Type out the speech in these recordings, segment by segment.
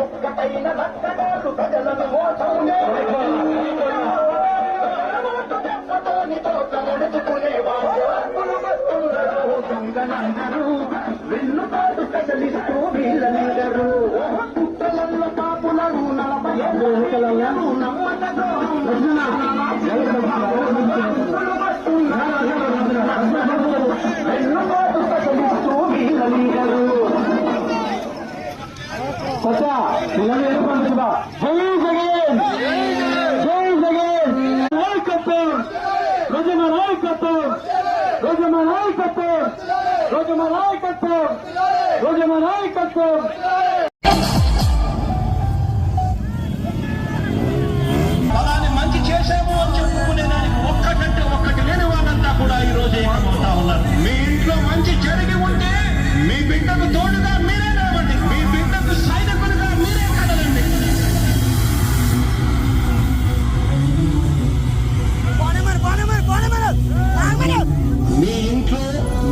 ఒక్కటైన నక్కగారు ప్రజలను మోసం దొంగలందరూ వెన్నుపాటు స్పెషలిస్టు వీళ్ళందరూ కుట్రలలో కాపులను 40 ఏళ్ళు నమ్మక వెన్నుపాటు స్పెషలిస్టు వీళ్ళందరూ జై జగన్ జై జగన్ నాయకత్వం రోజమ నాయకత్వం రోజమ నాయకత్వం రోజమ నాయకత్వం రోజమ నాయకత్వం ఫలాన్ని మంచి చేశాము అని చెప్పుకునేదానికి ఒక్కటంటే ఒక్కటి లేని వాళ్ళంతా కూడా ఈ రోజు ఏమవుతా ఉన్నారు. మీ ఇంట్లో మంచి జరిగి ఉంటే మీ బిడ్డకు తోడుగా మీరే నిలబండి, మీ బిడ్డకు సైనికులుగా మీరే కదలండి. మీ ఇంట్లో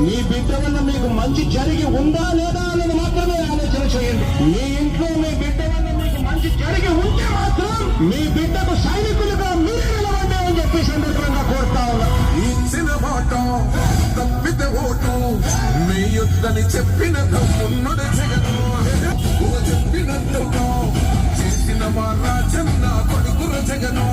మీ బిడ్డ వల్ల మీకు మంచి జరిగి ఉందా లేదా అనేది మాత్రమే ఆలోచన చేయండి. మీ ఇంట్లో మీ బిడ్డ వల్ల మీకు మంచి జరిగి ఉంటే మాత్రం మీ బిడ్డకు సైనికులుగా మీరే నిలవండి అని చెప్పి సందర్భంగా కోరుతా ఉన్నా. ఇచ్చిన మాట తప్పితే ఓటు మీ యుద్ధని చెప్పిన తమ్ముడు జగను చెప్పినట్టుగా చేసిన మా రాజన్న కొడుకుల జగను.